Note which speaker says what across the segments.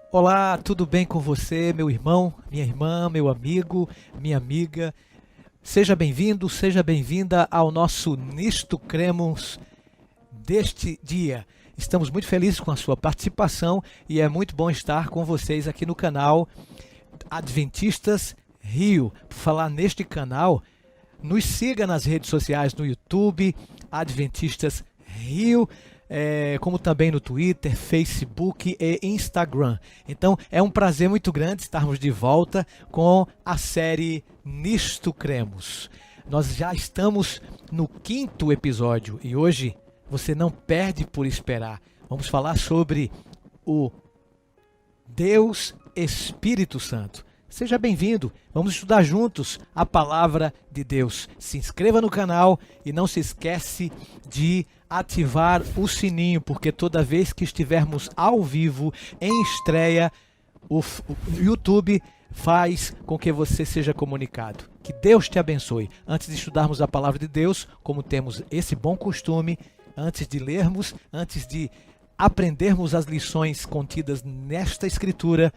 Speaker 1: Olá, tudo bem com você, meu irmão, minha irmã, meu amigo, minha amiga? Seja bem-vindo, seja bem-vinda ao nosso Nisto Cremos deste dia. Estamos muito felizes com a sua participação e é muito bom estar com vocês aqui no canal Adventistas Rio. Por falar neste canal, nos siga nas redes sociais, no YouTube, Adventistas Rio, como também no Twitter, Facebook e Instagram. Então é um prazer muito grande estarmos de volta com a série Nisto Cremos. Nós já estamos no 5º episódio e hoje você não perde por esperar. Vamos falar sobre o Deus Espírito Santo. Seja bem-vindo, vamos estudar juntos a palavra de Deus. Se inscreva no canal e não se esquece de ativar o sininho, porque toda vez que estivermos ao vivo, em estreia, o YouTube faz com que você seja comunicado. Que Deus te abençoe. Antes de estudarmos a palavra de Deus, como temos esse bom costume, antes de lermos, antes de aprendermos as lições contidas nesta escritura,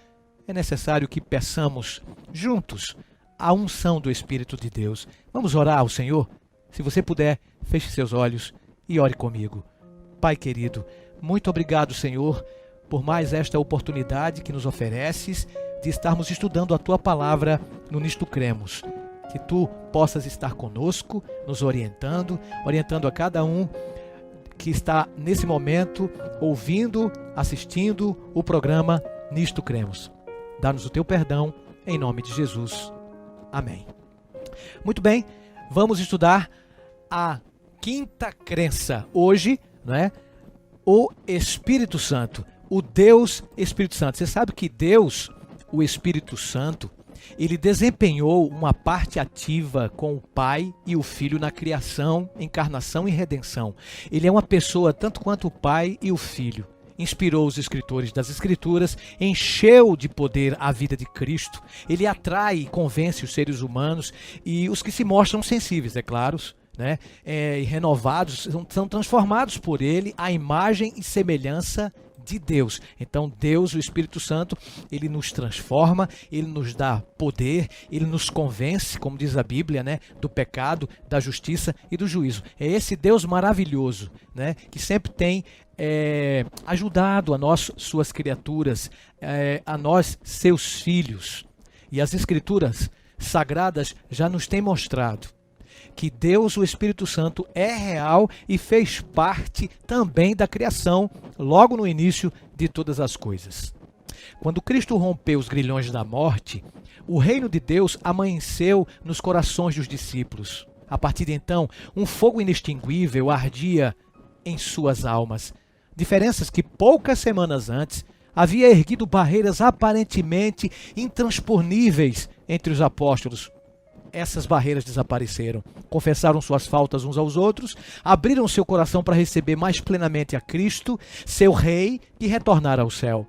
Speaker 1: é necessário que peçamos juntos a unção do Espírito de Deus. Vamos orar ao Senhor? Se você puder, feche seus olhos e ore comigo. Pai querido, muito obrigado, Senhor, por mais esta oportunidade que nos ofereces de estarmos estudando a Tua palavra no Nisto Cremos. Que Tu possas estar conosco, nos orientando a cada um que está nesse momento ouvindo, assistindo o programa Nisto Cremos. Dá-nos o Teu perdão, em nome de Jesus. Amém. Muito bem, vamos estudar a 5ª crença. Hoje, o Espírito Santo, o Deus Espírito Santo. Você sabe que Deus, o Espírito Santo, ele desempenhou uma parte ativa com o Pai e o Filho na criação, encarnação e redenção. Ele é uma pessoa tanto quanto o Pai e o Filho. Inspirou os escritores das Escrituras, encheu de poder a vida de Cristo. Ele atrai e convence os seres humanos e os que se mostram sensíveis, é claro, e renovados, são transformados por ele à imagem e semelhança de Deus. Então Deus, o Espírito Santo, ele nos transforma, ele nos dá poder, ele nos convence, como diz a Bíblia, do pecado, da justiça e do juízo. É esse Deus maravilhoso, que sempre tem ajudado a nós, suas criaturas, a nós, seus filhos. E as Escrituras Sagradas já nos têm mostrado que Deus, o Espírito Santo, é real e fez parte também da criação, logo no início de todas as coisas. Quando Cristo rompeu os grilhões da morte, o reino de Deus amanheceu nos corações dos discípulos. A partir de então, um fogo inextinguível ardia em suas almas. Diferenças que poucas semanas antes havia erguido barreiras aparentemente intransponíveis entre os apóstolos. Essas barreiras desapareceram, confessaram suas faltas uns aos outros, abriram seu coração para receber mais plenamente a Cristo, seu Rei, e retornar ao céu.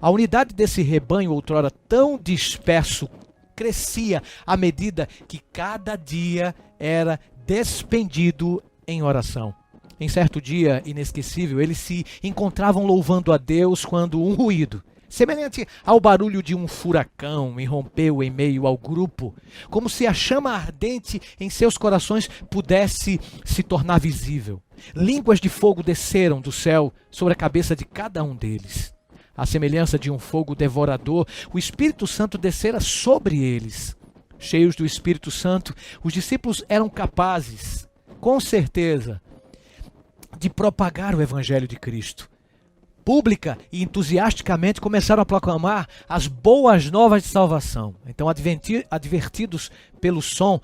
Speaker 1: A unidade desse rebanho, outrora tão disperso, crescia à medida que cada dia era despendido em oração. Em certo dia inesquecível, eles se encontravam louvando a Deus quando um ruído, semelhante ao barulho de um furacão, irrompeu em meio ao grupo, como se a chama ardente em seus corações pudesse se tornar visível. Línguas de fogo desceram do céu sobre a cabeça de cada um deles. À semelhança de um fogo devorador, o Espírito Santo descera sobre eles. Cheios do Espírito Santo, os discípulos eram capazes, com certeza, de propagar o Evangelho de Cristo. Pública e entusiasticamente começaram a proclamar as boas novas de salvação. Então, advertidos pelo som,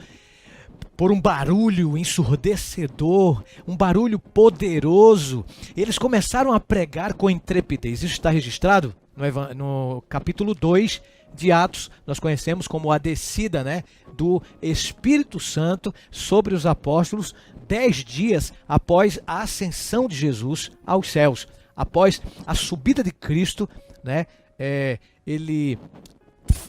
Speaker 1: por um barulho ensurdecedor, um barulho poderoso, eles começaram a pregar com intrepidez. Isso está registrado no capítulo 2 de Atos. Nós conhecemos como a descida do Espírito Santo sobre os apóstolos 10 dias após a ascensão de Jesus aos céus. Após a subida de Cristo, ele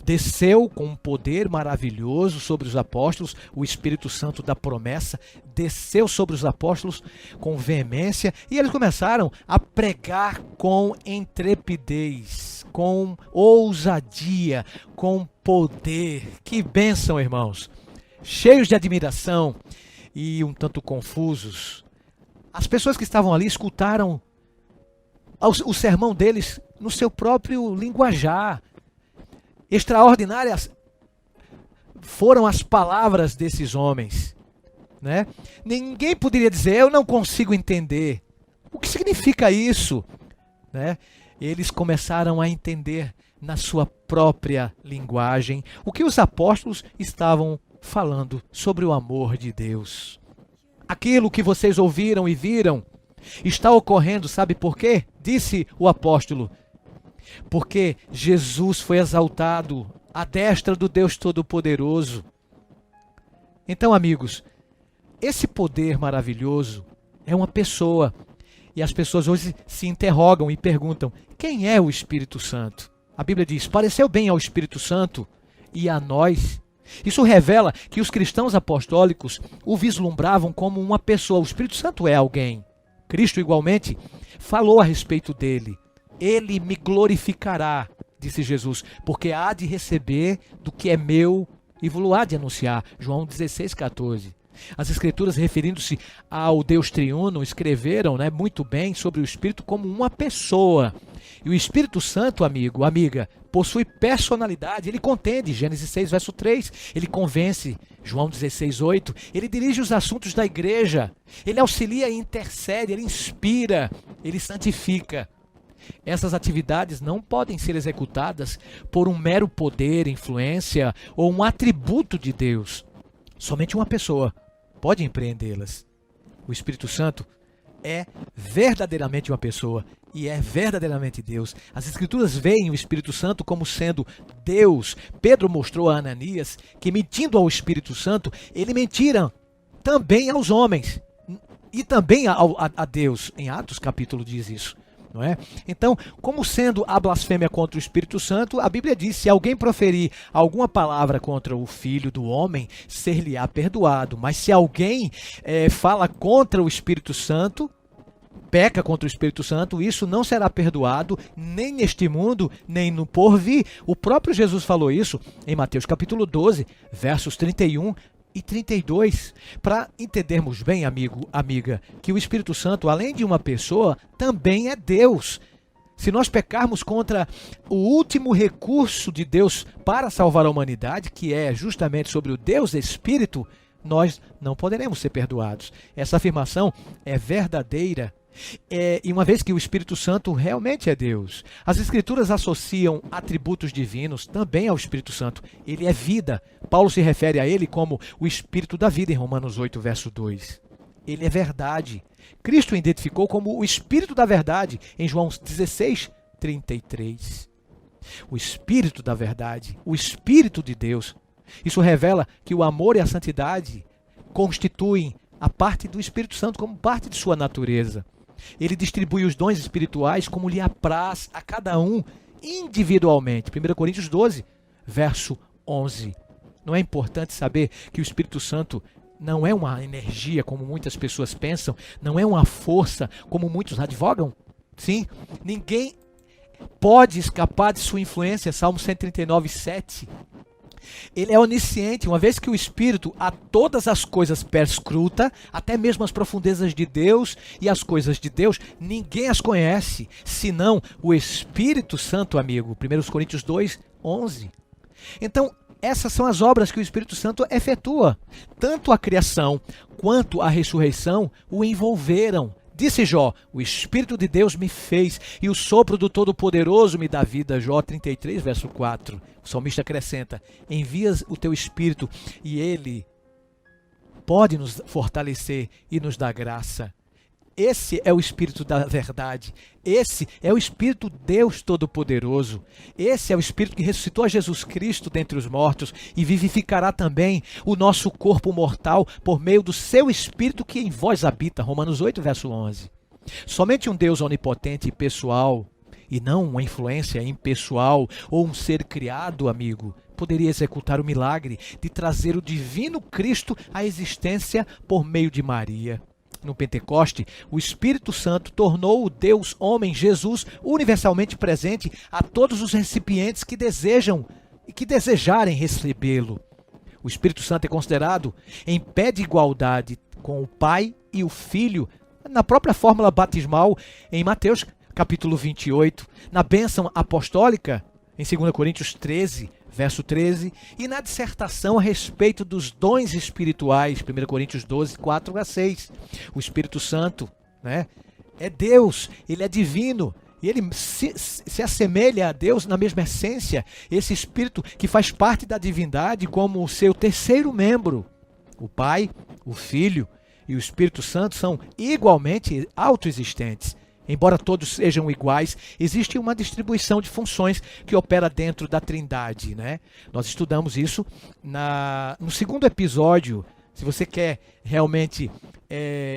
Speaker 1: desceu com um poder maravilhoso sobre os apóstolos, o Espírito Santo da promessa desceu sobre os apóstolos com veemência e eles começaram a pregar com intrepidez, com ousadia, com poder. Que bênção, irmãos! Cheios de admiração e um tanto confusos, as pessoas que estavam ali escutaram o sermão deles no seu próprio linguajar. Extraordinárias foram as palavras desses homens, né? Ninguém poderia dizer, eu não consigo entender. O que significa isso? Né? Eles começaram a entender na sua própria linguagem o que os apóstolos estavam falando sobre o amor de Deus. Aquilo que vocês ouviram e viram está ocorrendo, sabe por quê? Disse o apóstolo. Porque Jesus foi exaltado à destra do Deus Todo-Poderoso. Então, amigos, esse poder maravilhoso é uma pessoa. E as pessoas hoje se interrogam e perguntam, quem é o Espírito Santo? A Bíblia diz, pareceu bem ao Espírito Santo e a nós. Isso revela que os cristãos apostólicos o vislumbravam como uma pessoa. O Espírito Santo é alguém. Cristo, igualmente, falou a respeito dele. Ele me glorificará, disse Jesus, porque há de receber do que é meu e vou há de anunciar. João 16,14. As Escrituras, referindo-se ao Deus triuno, escreveram, muito bem sobre o Espírito como uma pessoa. E o Espírito Santo, amigo, amiga, possui personalidade. Ele contende, Gênesis 6, verso 3. Ele convence, João 16,8. Ele dirige os assuntos da igreja. Ele auxilia e intercede. Ele inspira. Ele santifica. Essas atividades não podem ser executadas por um mero poder, influência ou um atributo de Deus. Somente uma pessoa pode empreendê-las. O Espírito Santo é verdadeiramente uma pessoa e é verdadeiramente Deus. As Escrituras veem o Espírito Santo como sendo Deus. Pedro mostrou a Ananias que, mentindo ao Espírito Santo, ele mentira também aos homens e também a Deus. Em Atos capítulo diz isso. Não é? Então, como sendo a blasfêmia contra o Espírito Santo, a Bíblia diz, se alguém proferir alguma palavra contra o Filho do homem, ser-lhe-á perdoado. Mas se alguém fala contra o Espírito Santo, peca contra o Espírito Santo, isso não será perdoado, nem neste mundo, nem no porvir. O próprio Jesus falou isso em Mateus capítulo 12, versos 31 e 32, para entendermos bem, amigo, amiga, que o Espírito Santo, além de uma pessoa, também é Deus. Se nós pecarmos contra o último recurso de Deus para salvar a humanidade, que é justamente sobre o Deus Espírito, nós não poderemos ser perdoados. Essa afirmação é verdadeira. E uma vez que o Espírito Santo realmente é Deus, as Escrituras associam atributos divinos também ao Espírito Santo. Ele é vida. Paulo se refere a ele como o Espírito da vida em Romanos 8, verso 2. Ele é verdade. Cristo o identificou como o Espírito da verdade em João 16, 33. O Espírito da verdade, o Espírito de Deus. Isso revela que o amor e a santidade constituem a parte do Espírito Santo como parte de sua natureza. Ele distribui os dons espirituais como lhe apraz a cada um individualmente. 1 Coríntios 12, verso 11. Não é importante saber que o Espírito Santo não é uma energia como muitas pessoas pensam, não é uma força como muitos advogam? Sim, ninguém pode escapar de sua influência. Salmo 139, 7. Ele é onisciente, uma vez que o Espírito a todas as coisas perscruta, até mesmo as profundezas de Deus e as coisas de Deus, ninguém as conhece, senão o Espírito Santo, amigo. 1 Coríntios 2, 11. Então, essas são as obras que o Espírito Santo efetua. Tanto a criação quanto a ressurreição o envolveram. Disse Jó, o Espírito de Deus me fez e o sopro do Todo-Poderoso me dá vida. Jó 33, verso 4. O salmista acrescenta, envias o teu Espírito e ele pode nos fortalecer e nos dar graça. Esse é o Espírito da verdade. Esse é o Espírito Deus Todo-Poderoso. Esse é o Espírito que ressuscitou a Jesus Cristo dentre os mortos e vivificará também o nosso corpo mortal por meio do seu Espírito que em vós habita. Romanos 8, verso 11. Somente um Deus onipotente e pessoal e não uma influência impessoal ou um ser criado, amigo, poderia executar o milagre de trazer o divino Cristo à existência por meio de Maria. No Pentecoste, o Espírito Santo tornou o Deus homem Jesus universalmente presente a todos os recipientes que desejam e que desejarem recebê-lo. O Espírito Santo é considerado em pé de igualdade com o Pai e o Filho na própria fórmula batismal em Mateus capítulo 28, na bênção apostólica em 2 Coríntios 13, verso 13, e na dissertação a respeito dos dons espirituais, 1 Coríntios 12, 4 a 6. O Espírito Santo, né, é Deus, ele é divino, e ele se assemelha a Deus na mesma essência, esse Espírito que faz parte da divindade como o seu terceiro membro. O Pai, o Filho e o Espírito Santo são igualmente autoexistentes. Embora todos sejam iguais, existe uma distribuição de funções que opera dentro da Trindade, né? Nós estudamos isso no segundo episódio. Se você quer realmente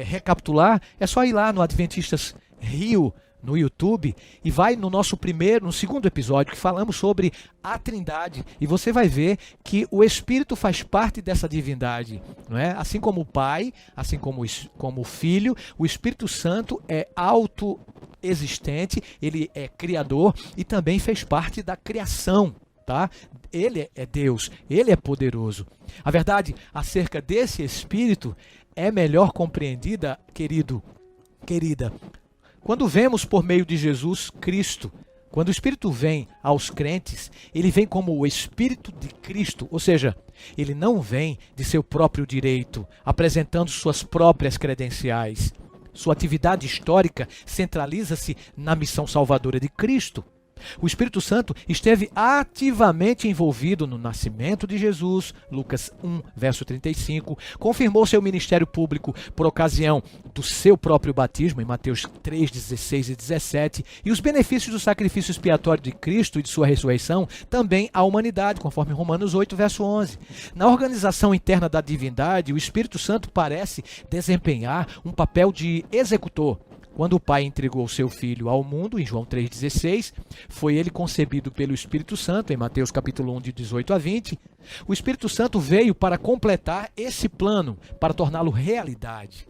Speaker 1: recapitular, é só ir lá no Adventistas Rio, no YouTube, e vai no segundo episódio, que falamos sobre a Trindade, e você vai ver que o Espírito faz parte dessa divindade, não é? Assim como o Pai, assim como o Filho, o Espírito Santo é autoexistente, ele é criador e também fez parte da criação, tá? Ele é Deus, ele é poderoso. A verdade acerca desse Espírito é melhor compreendida, querido, querida, quando vemos por meio de Jesus Cristo. Quando o Espírito vem aos crentes, ele vem como o Espírito de Cristo, ou seja, ele não vem de seu próprio direito, apresentando suas próprias credenciais. Sua atividade histórica centraliza-se na missão salvadora de Cristo. O Espírito Santo esteve ativamente envolvido no nascimento de Jesus, Lucas 1, verso 35, confirmou seu ministério público por ocasião do seu próprio batismo, em Mateus 3, 16 e 17, e os benefícios do sacrifício expiatório de Cristo e de sua ressurreição também à humanidade, conforme Romanos 8, verso 11. Na organização interna da divindade, o Espírito Santo parece desempenhar um papel de executor. Quando o Pai entregou seu Filho ao mundo, em João 3,16, foi ele concebido pelo Espírito Santo, em Mateus capítulo 1, de 18 a 20. O Espírito Santo veio para completar esse plano, para torná-lo realidade.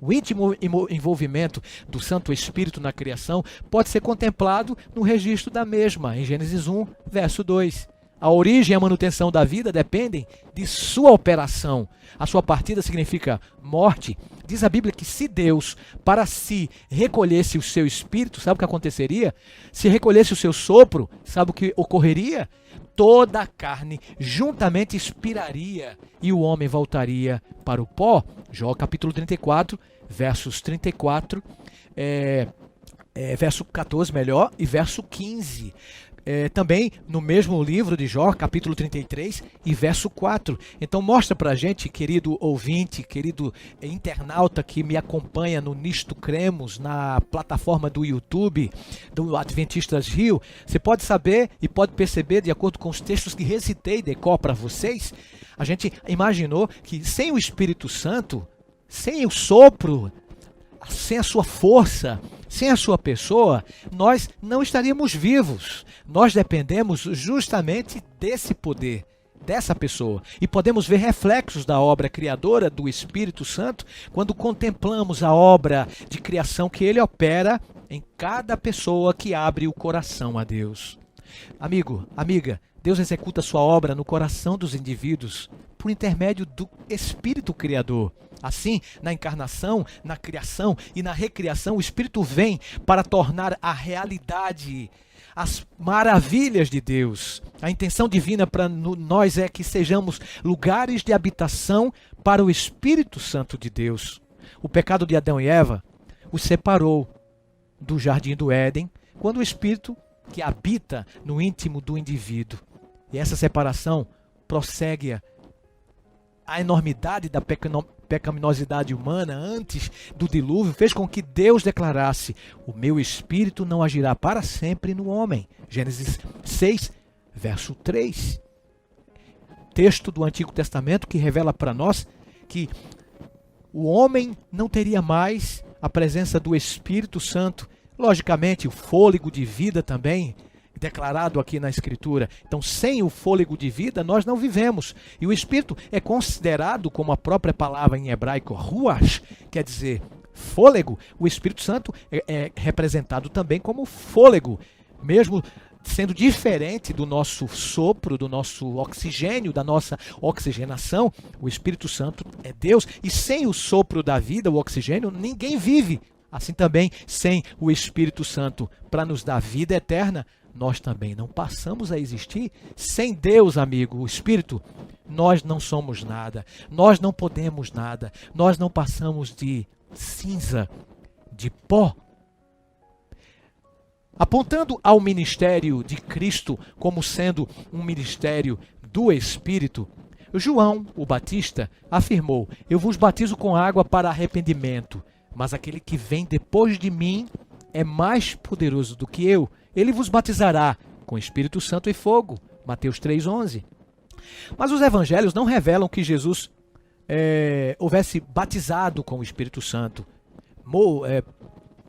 Speaker 1: O íntimo envolvimento do Santo Espírito na criação pode ser contemplado no registro da mesma, em Gênesis 1, verso 2. A origem e a manutenção da vida dependem de sua operação. A sua partida significa morte. Diz a Bíblia que se Deus, para si, recolhesse o seu espírito, sabe o que aconteceria? Se recolhesse o seu sopro, sabe o que ocorreria? Toda a carne juntamente expiraria e o homem voltaria para o pó. Jó capítulo 34, versos 34, verso 14 melhor, e verso 15. Também no mesmo livro de Jó, capítulo 33 e verso 4. Então mostra pra gente, querido ouvinte, querido internauta que me acompanha no Nisto Cremos, na plataforma do YouTube, do Adventistas Rio, você pode saber e pode perceber, de acordo com os textos que recitei de cor para vocês, a gente imaginou que sem o Espírito Santo, sem o sopro, sem a sua força, sem a sua pessoa, nós não estaríamos vivos. Nós dependemos justamente desse poder, dessa pessoa. E podemos ver reflexos da obra criadora do Espírito Santo quando contemplamos a obra de criação que ele opera em cada pessoa que abre o coração a Deus. Amigo, amiga, Deus executa sua obra no coração dos indivíduos por intermédio do Espírito Criador. Assim, na encarnação, na criação e na recriação, o Espírito vem para tornar a realidade as maravilhas de Deus. A intenção divina para nós é que sejamos lugares de habitação para o Espírito Santo de Deus. O pecado de Adão e Eva os separou do jardim do Éden, quando o Espírito que habita no íntimo do indivíduo. E essa separação prossegue a enormidade da pecaminosidade humana antes do dilúvio, fez com que Deus declarasse: o meu espírito não agirá para sempre no homem. Gênesis 6, verso 3. Texto do Antigo Testamento que revela para nós que o homem não teria mais a presença do Espírito Santo Logicamente, o fôlego de vida também, declarado aqui na Escritura. Então, sem o fôlego de vida, nós não vivemos. E o Espírito é considerado, como a própria palavra em hebraico, ruach, quer dizer fôlego. O Espírito Santo é representado também como fôlego, mesmo sendo diferente do nosso sopro, do nosso oxigênio, da nossa oxigenação. O Espírito Santo é Deus, e sem o sopro da vida, o oxigênio, ninguém vive. Assim também, sem o Espírito Santo para nos dar vida eterna, nós também não passamos a existir. Sem Deus, amigo, o Espírito, nós não somos nada, nós não podemos nada, nós não passamos de cinza, de pó. Apontando ao ministério de Cristo como sendo um ministério do Espírito, João, o Batista, afirmou: eu vos batizo com água para arrependimento, mas aquele que vem depois de mim é mais poderoso do que eu. Ele vos batizará com Espírito Santo e fogo. Mateus 3,11. Mas os evangelhos não revelam que Jesus houvesse batizado com o Espírito Santo.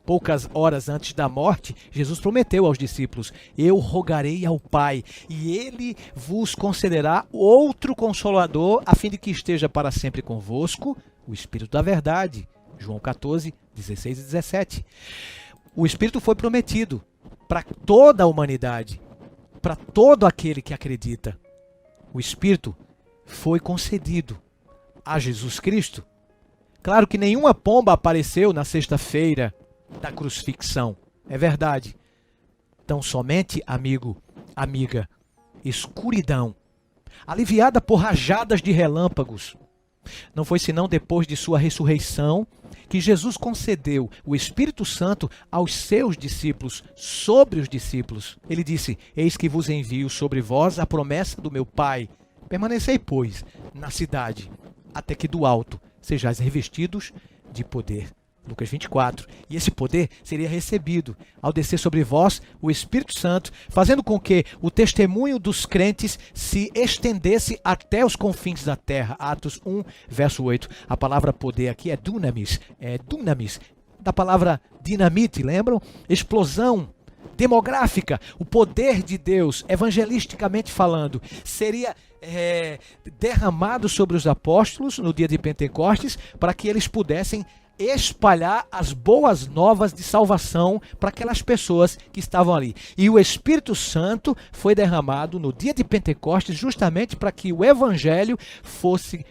Speaker 1: Poucas horas antes da morte, Jesus prometeu aos discípulos: eu rogarei ao Pai, e Ele vos concederá outro Consolador, a fim de que esteja para sempre convosco, o Espírito da verdade. João 14, 16 e 17. O Espírito foi prometido para toda a humanidade, para todo aquele que acredita. O Espírito foi concedido a Jesus Cristo. Claro que nenhuma pomba apareceu na sexta-feira da crucifixão, é verdade. Então somente, amigo, amiga, escuridão, aliviada por rajadas de relâmpagos. Não foi senão depois de sua ressurreição que Jesus concedeu o Espírito Santo aos seus discípulos, sobre os discípulos. Ele disse: eis que vos envio sobre vós a promessa do meu Pai. Permanecei, pois, na cidade, até que do alto sejais revestidos de poder. Lucas 24. E esse poder seria recebido ao descer sobre vós o Espírito Santo, fazendo com que o testemunho dos crentes se estendesse até os confins da terra. Atos 1, verso 8. A palavra poder aqui é dunamis, da palavra dinamite, lembram? Explosão demográfica. O poder de Deus, evangelisticamente falando, seria derramado sobre os apóstolos no dia de Pentecostes, para que eles pudessem espalhar as boas novas de salvação para aquelas pessoas que estavam ali. E o Espírito Santo foi derramado no dia de Pentecostes justamente para que o Evangelho fosse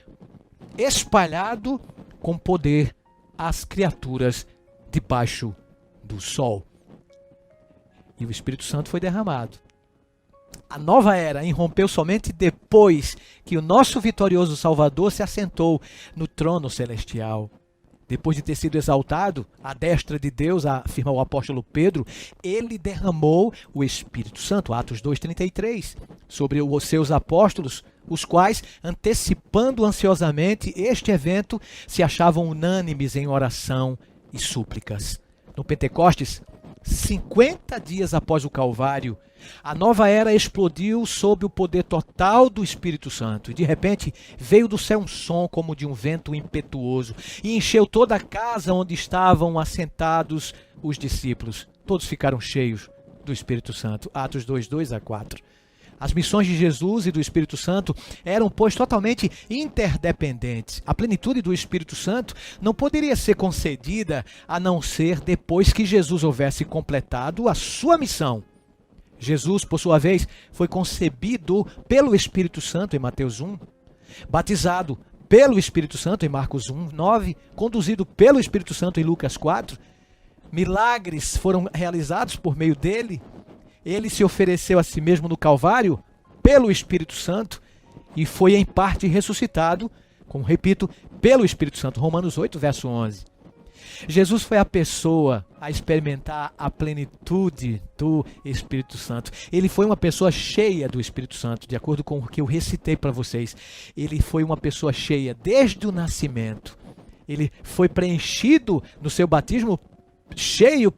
Speaker 1: espalhado com poder às criaturas debaixo do sol. E o Espírito Santo foi derramado. A nova era irrompeu somente depois que o nosso vitorioso Salvador se assentou no trono celestial. Depois de ter sido exaltado à destra de Deus, afirma o apóstolo Pedro, ele derramou o Espírito Santo, Atos 2,33, sobre os seus apóstolos, os quais, antecipando ansiosamente este evento, se achavam unânimes em oração e súplicas. No Pentecostes, 50 dias após o Calvário, a nova era explodiu sob o poder total do Espírito Santo. E de repente veio do céu um som como de um vento impetuoso e encheu toda a casa onde estavam assentados os discípulos. Todos ficaram cheios do Espírito Santo. Atos 2, 2 a 4. As missões de Jesus e do Espírito Santo eram, pois, totalmente interdependentes. A plenitude do Espírito Santo não poderia ser concedida a não ser depois que Jesus houvesse completado a sua missão. Jesus, por sua vez, foi concebido pelo Espírito Santo em Mateus 1, batizado pelo Espírito Santo em Marcos 1, 9, conduzido pelo Espírito Santo em Lucas 4. Milagres foram realizados por meio dele. Ele se ofereceu a si mesmo no Calvário pelo Espírito Santo e foi em parte ressuscitado, como repito, pelo Espírito Santo. Romanos 8, verso 11. Jesus foi a pessoa a experimentar a plenitude do Espírito Santo. Ele foi uma pessoa cheia do Espírito Santo, de acordo com o que eu recitei para vocês. Ele foi uma pessoa cheia desde o nascimento. Ele foi preenchido no seu batismo, cheio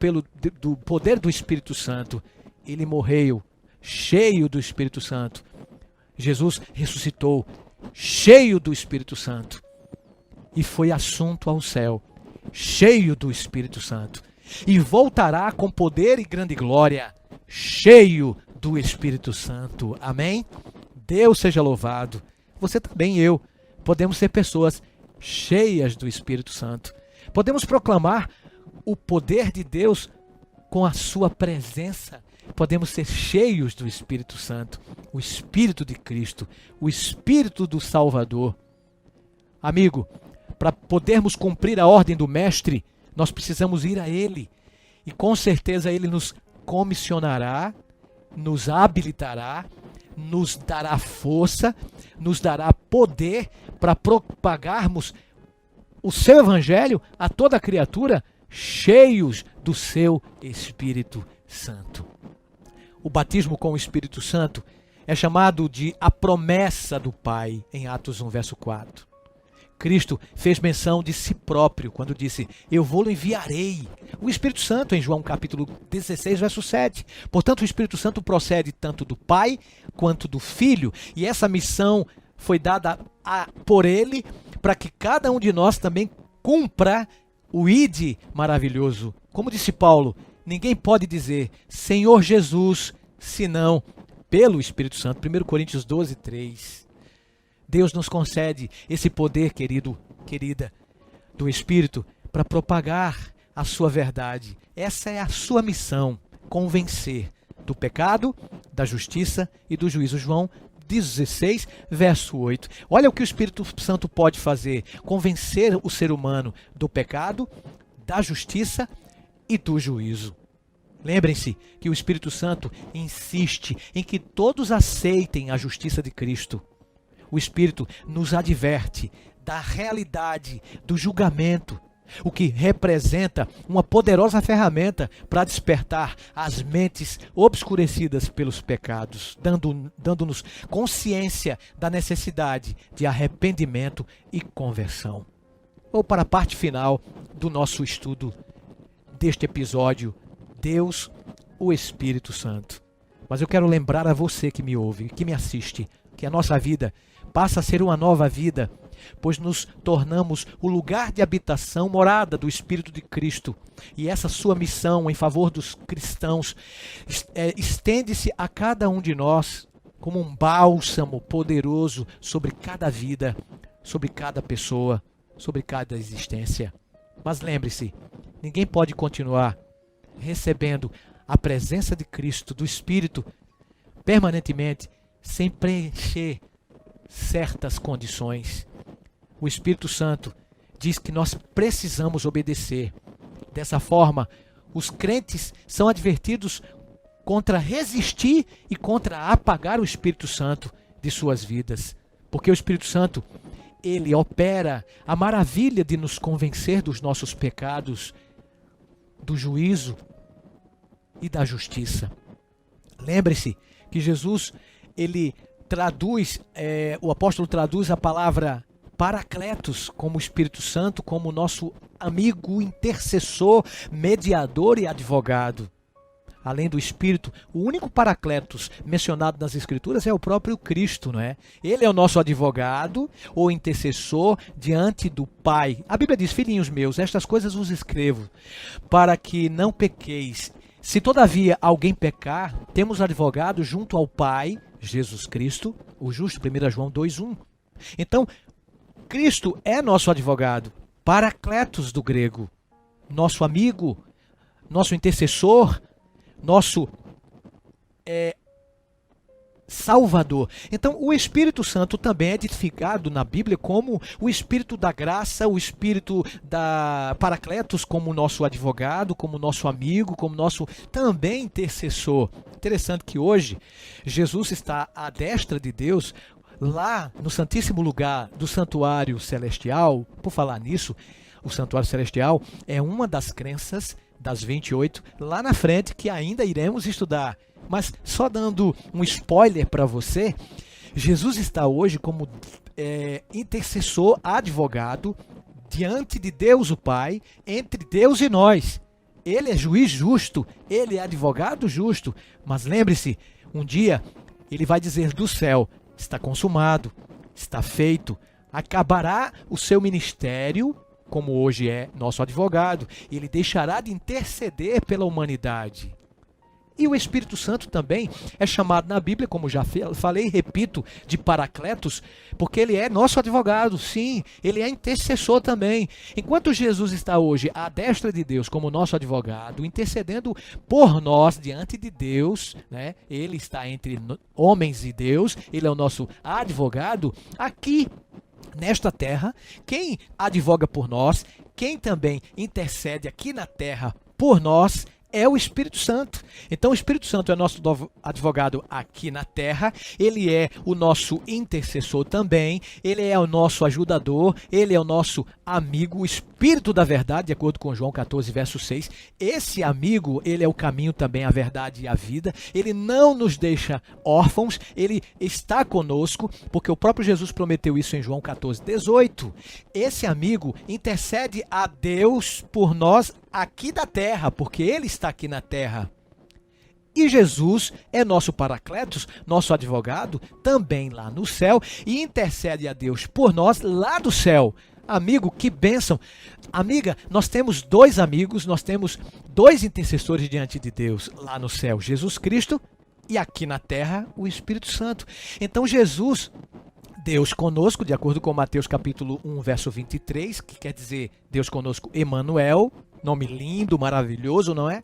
Speaker 1: do poder do Espírito Santo. Ele morreu cheio do Espírito Santo. Jesus ressuscitou cheio do Espírito Santo e foi assunto ao céu cheio do Espírito Santo. e voltará com poder e grande glória, cheio do Espírito Santo. Amém? Deus seja louvado. Você também e eu podemos ser pessoas cheias do Espírito Santo. Podemos proclamar o poder de Deus com a sua presença. Podemos ser cheios do Espírito Santo, o Espírito de Cristo, o Espírito do Salvador. Amigo, para podermos cumprir a ordem do Mestre, nós precisamos ir a Ele. E com certeza Ele nos comissionará, nos habilitará, nos dará força, nos dará poder para propagarmos o seu Evangelho a toda criatura, cheios do seu Espírito Santo. O batismo com o Espírito Santo é chamado de a promessa do Pai, em Atos 1, verso 4. Cristo fez menção de si próprio quando disse: eu vou-lo enviarei. O Espírito Santo, em João capítulo 16, verso 7. Portanto, o Espírito Santo procede tanto do Pai quanto do Filho. E essa missão foi dada por Ele para que cada um de nós também cumpra o ide maravilhoso. Como disse Paulo, ninguém pode dizer Senhor Jesus, senão pelo Espírito Santo. 1 Coríntios 12, 3. Deus nos concede esse poder, querido, querida, do Espírito para propagar a sua verdade. Essa é a sua missão, convencer do pecado, da justiça e do juízo. João 16, verso 8. Olha o que o Espírito Santo pode fazer: convencer o ser humano do pecado, da justiça e do juízo. Lembrem-se que o Espírito Santo insiste em que todos aceitem a justiça de Cristo. O Espírito nos adverte da realidade do julgamento, o que representa uma poderosa ferramenta para despertar as mentes obscurecidas pelos pecados, dando-nos consciência da necessidade de arrependimento e conversão. Ou para a parte final do nosso estudo deste episódio, Deus, o Espírito Santo. Mas eu quero lembrar a você que me ouve, que me assiste, que a nossa vida passa a ser uma nova vida, pois nos tornamos o lugar de habitação, morada do Espírito de Cristo. E essa sua missão em favor dos cristãos estende-se a cada um de nós como um bálsamo poderoso sobre cada vida, sobre cada pessoa, sobre cada existência. Mas lembre-se, ninguém pode continuar recebendo a presença de Cristo, do Espírito, permanentemente, sem preencher certas condições. O Espírito Santo diz que nós precisamos obedecer. Dessa forma, os crentes são advertidos contra resistir e contra apagar o Espírito Santo de suas vidas. Porque o Espírito Santo, ele opera a maravilha de nos convencer dos nossos pecados, do juízo e da justiça. Lembre-se que Jesus, ele o apóstolo traduz a palavra Paracletos como Espírito Santo, como nosso amigo, intercessor, mediador e advogado. Além do Espírito, o único Paracletos mencionado nas Escrituras é o próprio Cristo, não é? Ele é o nosso advogado ou intercessor diante do Pai. A Bíblia diz: filhinhos meus, estas coisas vos escrevo, para que não pequeis. Se todavia alguém pecar, temos advogado junto ao Pai, Jesus Cristo, o justo, 1 João 2,1. Então, Cristo é nosso advogado, Paracletos do grego, nosso amigo, nosso intercessor, nosso Salvador. Então, o Espírito Santo também é identificado na Bíblia como o Espírito da graça, o Espírito da Paracletos como nosso advogado, como nosso amigo, como nosso também intercessor. Interessante que hoje Jesus está à destra de Deus, lá no santíssimo lugar do santuário celestial. Por falar nisso, o santuário celestial é uma das crenças das 28 lá na frente que ainda iremos estudar. Mas só dando um spoiler para você, Jesus está hoje como intercessor, advogado, diante de Deus o Pai, entre Deus e nós. Ele é juiz justo, ele é advogado justo. Mas lembre-se, um dia ele vai dizer do céu: está consumado, está feito. Acabará o seu ministério como hoje é nosso advogado, ele deixará de interceder pela humanidade. E o Espírito Santo também é chamado na Bíblia, como já falei e repito, de Paracletos, porque ele é nosso advogado, sim, ele é intercessor também. Enquanto Jesus está hoje à destra de Deus como nosso advogado, intercedendo por nós diante de Deus, né? Ele está entre homens e Deus, ele é o nosso advogado, aqui nesta terra, quem advoga por nós, quem também intercede aqui na terra por nós, é o Espírito Santo. Então o Espírito Santo é nosso advogado aqui na terra, ele é o nosso intercessor também, ele é o nosso ajudador, ele é o nosso amigo, o Espírito da verdade, de acordo com João 14, verso 6. Esse amigo, ele é o caminho também, a verdade e a vida. Ele não nos deixa órfãos, ele está conosco, porque o próprio Jesus prometeu isso em João 14, 18. Esse amigo intercede a Deus por nós aqui da terra, porque ele está aqui na terra. E Jesus é nosso Paracletos, nosso advogado, também lá no céu, e intercede a Deus por nós lá do céu. Amigo, que bênção! Amiga, nós temos dois amigos, nós temos dois intercessores diante de Deus lá no céu, Jesus Cristo, e aqui na terra, o Espírito Santo. Então Jesus, Deus conosco, de acordo com Mateus capítulo 1, verso 23, que quer dizer Deus conosco, Emanuel, nome lindo, maravilhoso, não é?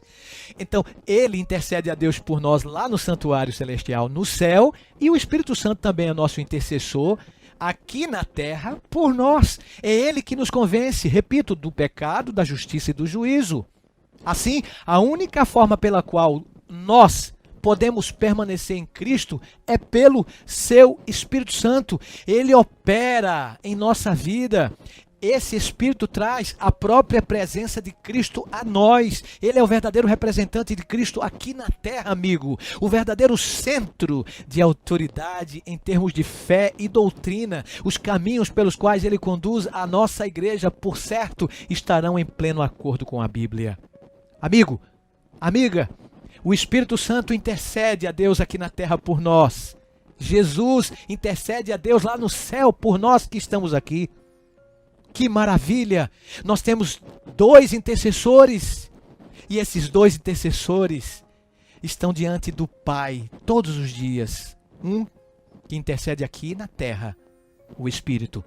Speaker 1: Então, ele intercede a Deus por nós lá no santuário celestial, no céu, e o Espírito Santo também é nosso intercessor aqui na terra por nós. É ele que nos convence, repito, do pecado, da justiça e do juízo. Assim, a única forma pela qual nós podemos permanecer em Cristo é pelo seu Espírito Santo. Ele opera em nossa vida. Esse Espírito traz a própria presença de Cristo a nós. Ele é o verdadeiro representante de Cristo aqui na terra, amigo. O verdadeiro centro de autoridade em termos de fé e doutrina. Os caminhos pelos quais ele conduz a nossa igreja, por certo, estarão em pleno acordo com a Bíblia. Amigo, amiga, o Espírito Santo intercede a Deus aqui na terra por nós. Jesus intercede a Deus lá no céu por nós que estamos aqui. Que maravilha! Nós temos dois intercessores, e esses dois intercessores estão diante do Pai todos os dias. Um que intercede aqui na terra, o Espírito.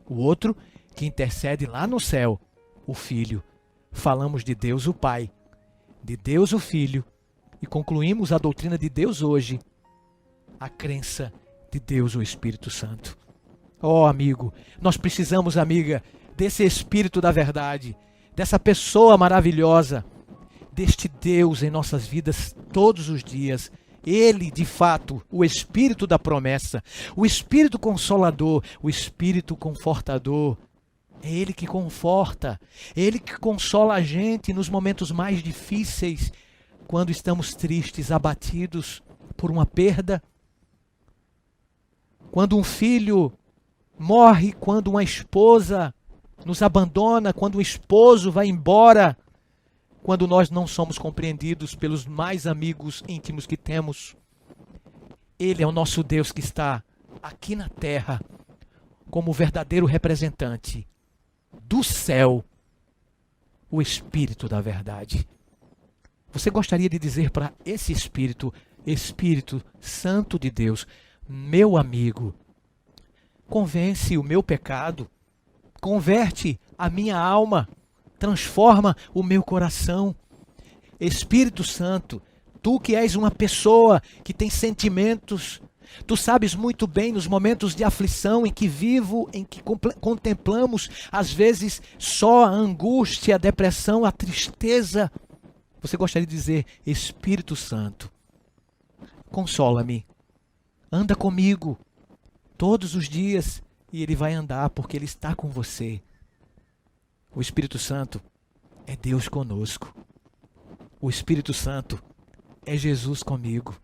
Speaker 1: O outro que intercede lá no céu, o Filho. Falamos de Deus o Pai, de Deus o Filho, e concluímos a doutrina de Deus hoje, a crença de Deus o Espírito Santo. Oh, amigo, nós precisamos, amiga, desse Espírito da verdade, dessa pessoa maravilhosa, deste Deus em nossas vidas todos os dias. Ele, de fato, o Espírito da promessa, o Espírito Consolador, o Espírito Confortador. É Ele que conforta, é Ele que consola a gente nos momentos mais difíceis, quando estamos tristes, abatidos por uma perda, quando um filho morre, quando uma esposa nos abandona, quando um esposo vai embora, quando nós não somos compreendidos pelos mais amigos íntimos que temos. Ele é o nosso Deus que está aqui na terra como o verdadeiro representante do céu, o Espírito da verdade. Você gostaria de dizer para esse Espírito, Espírito Santo de Deus, meu amigo, convence o meu pecado, converte a minha alma, transforma o meu coração. Espírito Santo, tu que és uma pessoa que tem sentimentos, tu sabes muito bem nos momentos de aflição em que vivo, em que contemplamos às vezes só a angústia, a depressão, a tristeza. Você gostaria de dizer, Espírito Santo, consola-me, anda comigo todos os dias, e ele vai andar porque ele está com você. O Espírito Santo é Deus conosco. O Espírito Santo é Jesus comigo.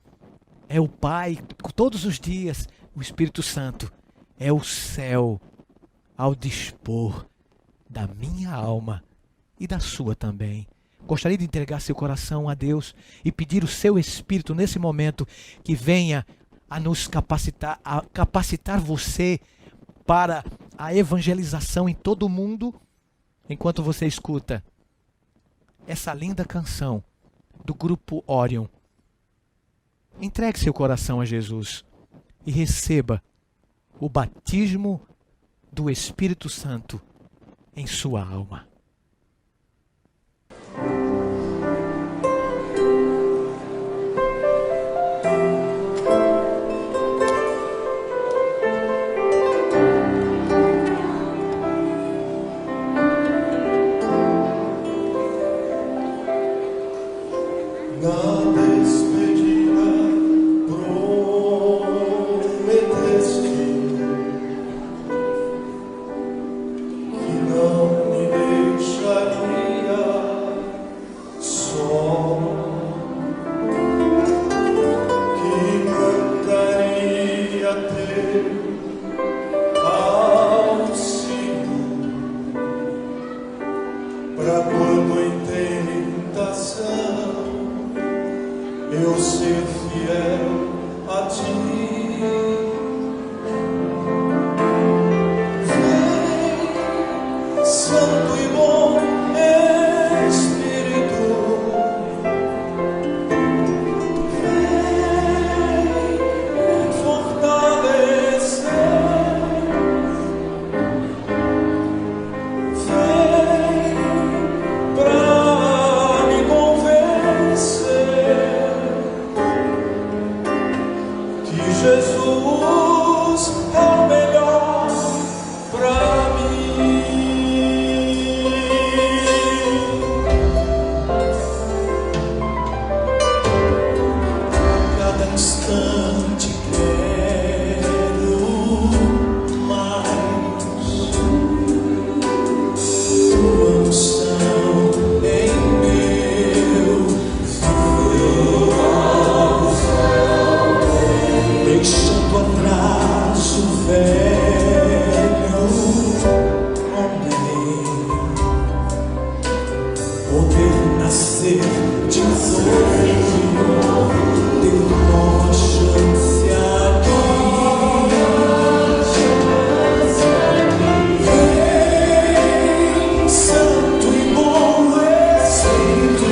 Speaker 1: É o Pai todos os dias. O Espírito Santo é o céu ao dispor da minha alma e da sua também. Gostaria de entregar seu coração a Deus e pedir o seu Espírito nesse momento que venha a nos capacitar, a capacitar você para a evangelização em todo o mundo, enquanto você escuta essa linda canção do grupo Orion, entregue seu coração a Jesus e receba o batismo do Espírito Santo em sua alma.
Speaker 2: Eu ser fiel a ti. Vem, Santo e bom Espírito, vem me fortalecer, vem pra me convencer que Jesus é o melhor pra mim. Cada instante quero mais tua unção em meu ser, deixando atrás o velho homem, poder nascer de novo, ter nova chance aqui. Vem, Santo e bom Espírito,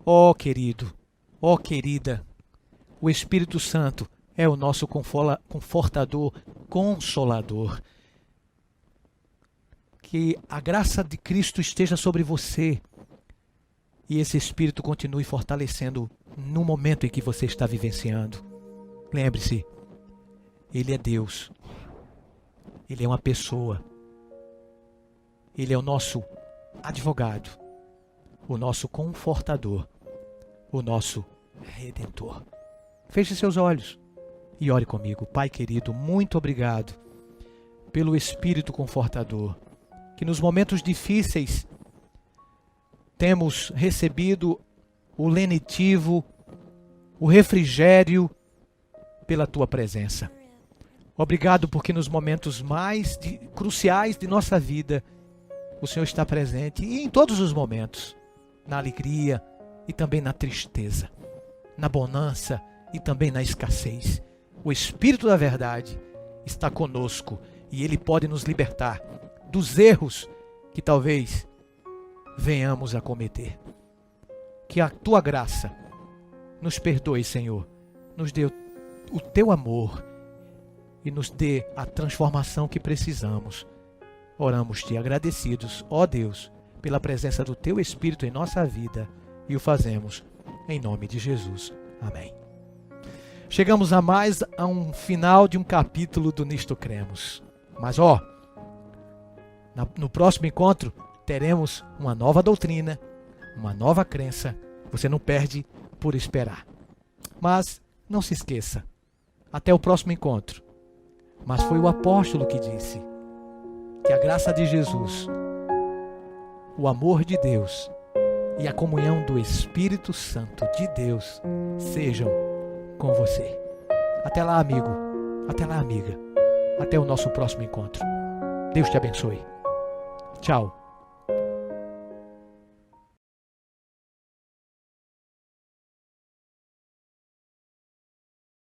Speaker 1: Ó querido, ó querida, o Espírito Santo é o nosso confortador, consolador. Que a graça de Cristo esteja sobre você e esse Espírito continue fortalecendo no momento em que você está vivenciando. Lembre-se, Ele é Deus, Ele é uma pessoa, Ele é o nosso advogado, o nosso confortador, o nosso redentor. Feche seus olhos e ore comigo. Pai querido, muito obrigado pelo Espírito Confortador, que nos momentos difíceis temos recebido o lenitivo, o refrigério pela Tua presença. Obrigado porque nos momentos mais cruciais de nossa vida, o Senhor está presente, e em todos os momentos, na alegria e também na tristeza, na bonança e também na escassez. O Espírito da verdade está conosco e Ele pode nos libertar dos erros que talvez venhamos a cometer. Que a Tua graça nos perdoe, Senhor, nos dê o Teu amor e nos dê a transformação que precisamos. Oramos-te agradecidos, ó Deus, pela presença do Teu Espírito em nossa vida, e o fazemos em nome de Jesus. Amém. Chegamos a um final de um capítulo do Nisto Cremos. Mas no próximo encontro teremos uma nova doutrina, uma nova crença. Você não perde por esperar. Mas não se esqueça, até o próximo encontro. Mas foi o apóstolo que disse que a graça de Jesus, o amor de Deus e a comunhão do Espírito Santo de Deus sejam com você. Até lá, amigo. Até lá, amiga. Até o nosso próximo encontro. Deus te abençoe. Tchau.